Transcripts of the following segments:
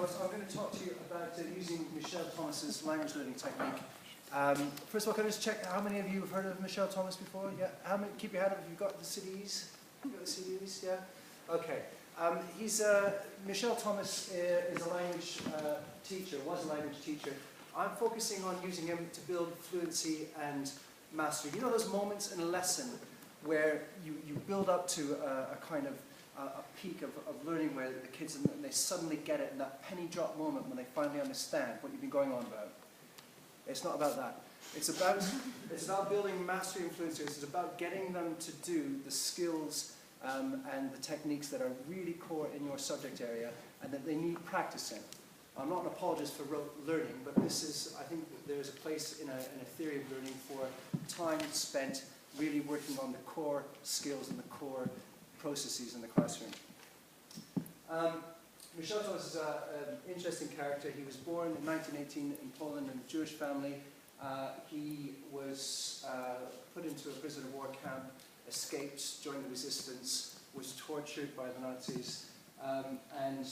So I'm going to talk to you about using Michelle Thomas's language learning technique. First of all, can I just check how many of you have heard of Michelle Thomas before? Yeah. How many? Keep your hand up if you've got the CDs. You got the CDs? Yeah. Okay. Michelle Thomas is a language teacher. Was a language teacher. I'm focusing on using him to build fluency and mastery. You know those moments in a lesson where you build up to a kind of a peak of learning where the kids, and they suddenly get it in that penny drop moment when they finally understand what you've been going on about. It's not about that. It's about building mastery and fluency. It's about getting them to do the skills and the techniques that are really core in your subject area and that they need practicing. I'm not an apologist for rote learning, but this is, I think there's a place in a theory of learning for time spent really working on the core skills and the core processes in the classroom. Michel Thomas is an interesting character. He was born in 1918 in Poland in a Jewish family. He was put into a prisoner of war camp, escaped, joined the resistance, was tortured by the Nazis, and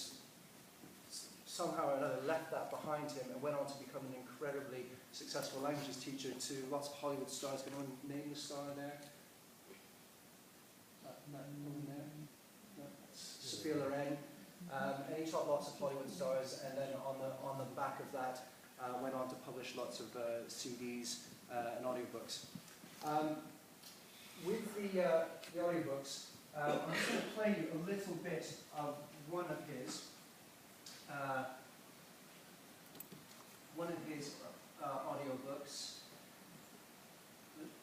somehow or another left that behind him and went on to become an incredibly successful languages teacher to lots of Hollywood stars. Can anyone name the star there? Not there? No, Sophia Loren. And he taught lots of Hollywood stars, and then on the back of that went on to publish lots of CDs and audiobooks. With the audiobooks, I'm just going to play you a little bit of one of his audiobooks.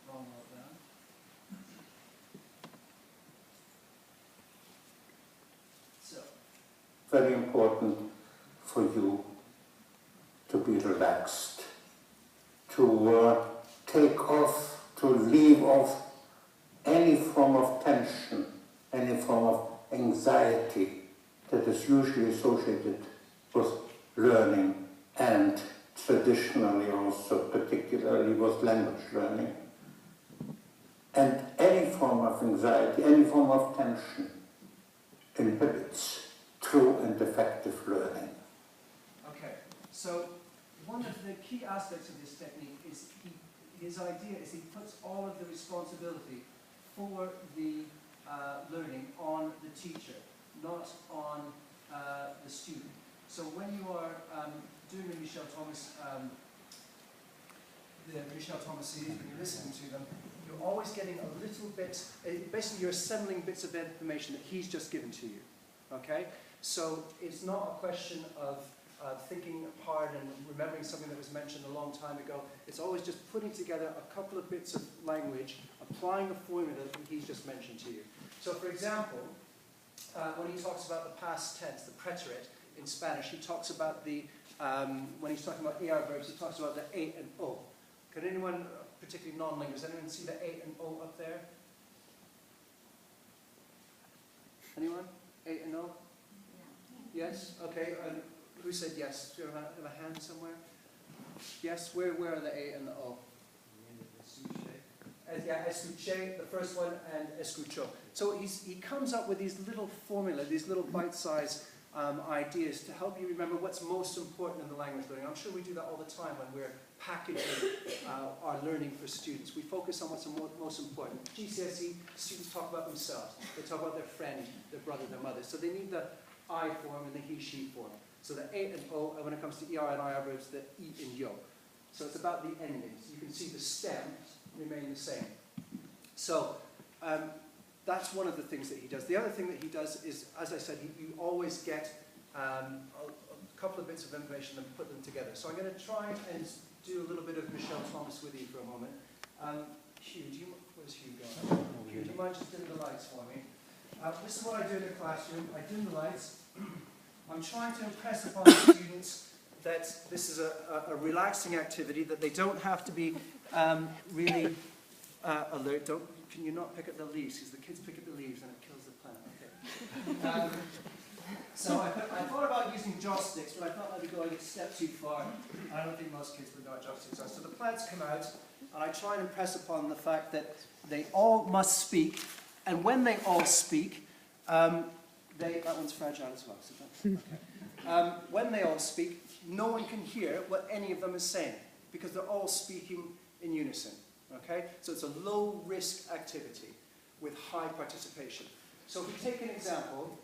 Wrong note there. So. Very important for you to be relaxed, to take off, to leave off any form of tension, any form of anxiety that is usually associated with learning and traditionally also particularly with language learning. And any form of anxiety, any form of tension inhibits true and effective learning. Okay, so one of the key aspects of this technique is his idea is he puts all of the responsibility for the learning on the teacher, not on the student. So when you are doing the Michel Thomas CDs, when you're listening to them, you're always getting a little bit, basically you're assembling bits of information that he's just given to you, okay? So it's not a question of thinking hard and remembering something that was mentioned a long time ago. It's always just putting together a couple of bits of language, applying a formula that he's just mentioned to you. So for example, when he talks about the past tense, the preterite in Spanish, he talks about the, when he's talking about AR verbs, he talks about the A and O. Can anyone, particularly non-linguists, anyone see the A and O up there? Anyone? A and O? Yes? Okay. Who said yes? Do you have a hand somewhere? Yes? Where are the A and the O? Yeah, escuché, the first one, and escuchó. So he comes up with these little formula, these little bite-sized ideas to help you remember what's most important in the language learning. I'm sure we do that all the time when we're packaging our learning for students. We focus on what's most important. GCSE, students talk about themselves. They talk about their friend, their brother, their mother. So they need the I form and the he, she form. So the A and O, and when it comes to ER and IR verbs, the E and yo. So it's about the endings. You can see the stems remain the same. So that's one of the things that he does. The other thing that he does is, as I said, you always get a couple of bits of information and put them together. So I'm going to try and do a little bit of Michel Thomas with you for a moment. Hugh, where's Hugh going? Hugh, do you mind just doing the lights for me? This is what I do in the classroom. I dim the lights. I'm trying to impress upon the students that this is a relaxing activity, that they don't have to be really alert. Can you not pick at the leaves? Because the kids pick at the leaves and it kills the plant. Okay. So I thought about using joysticks, but I thought I'd be going a step too far. I don't think most kids would know what joysticks are. So the plants come out, and I try and impress upon the fact that they all must speak, and when they all speak, that one's fragile as well. So okay. when they all speak, no one can hear what any of them is saying because they're all speaking in unison. Okay? So it's a low-risk activity with high participation. So if we take an example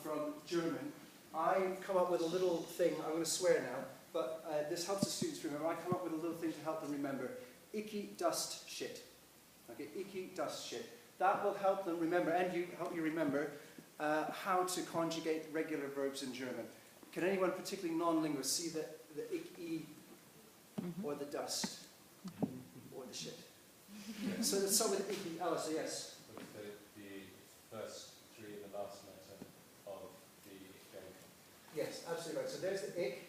from German, I come up with a little thing. I'm going to swear now, but this helps the students remember. I come up with a little thing to help them remember. Icky, dust, shit. Okay, icky, dust, shit. That will help them remember, and help you remember how to conjugate regular verbs in German. Can anyone, particularly non-linguists, see the icky, or the dust, or the shit? So let's start with icky. Alice, yes. The first three and the last letter of the joke. Yes, absolutely right. So there's the ik,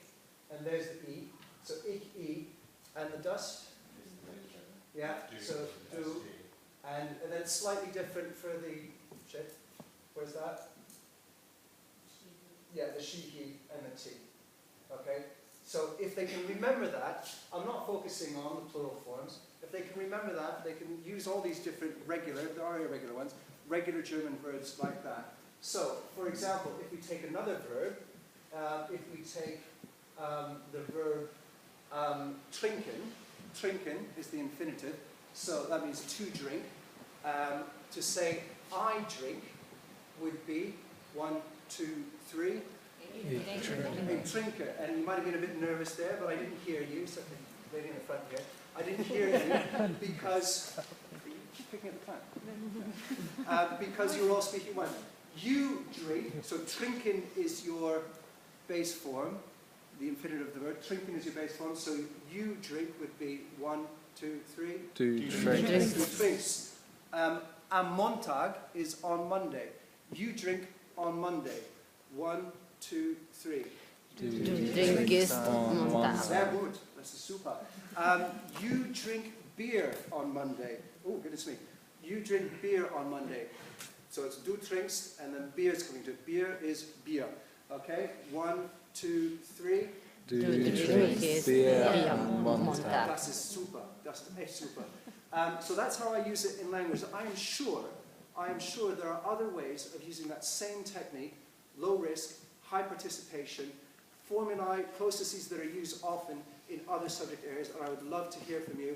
and there's the e. So ik, e, and the dust. Yeah. So do, and then slightly different for the shit. Where's that? Yeah, the she, he, and the t. Okay. So if they can remember that, I'm not focusing on the plural forms. If they can remember that, they can use all these different regular, there are irregular ones, regular German verbs like that. So, for example, if we take another verb, if we take the verb trinken, trinken is the infinitive, so that means to drink. To say I drink would be 1, 2, 3. A trinker, and you might have been a bit nervous there, but I didn't hear you, so the lady in the front here. I didn't hear you because you keep picking at the plant. Because you were all speaking one. You drink, so trinken is your base form, the infinitive of the word. Trinken is your base form, so you drink would be 1, 2, 3. Two Drinks. Am Montag is on Monday. You drink on Monday. 1, 2, 3. Du drinkst Montag. Sehr gut, das ist super. You drink beer on Monday. Oh, goodness me. You drink beer on Monday. So it's du trinkst, and then beer is coming to it. Beer is beer. Okay? 1, 2, 3. Du drinkst Bier am Montag. Das ist super. Das ist echt super. So that's how I use it in language. I am sure there are other ways of using that same technique, low risk, high participation, formulae, processes that are used often in other subject areas, and I would love to hear from you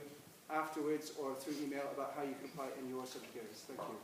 afterwards or through email about how you can apply it in your subject areas. Thank you.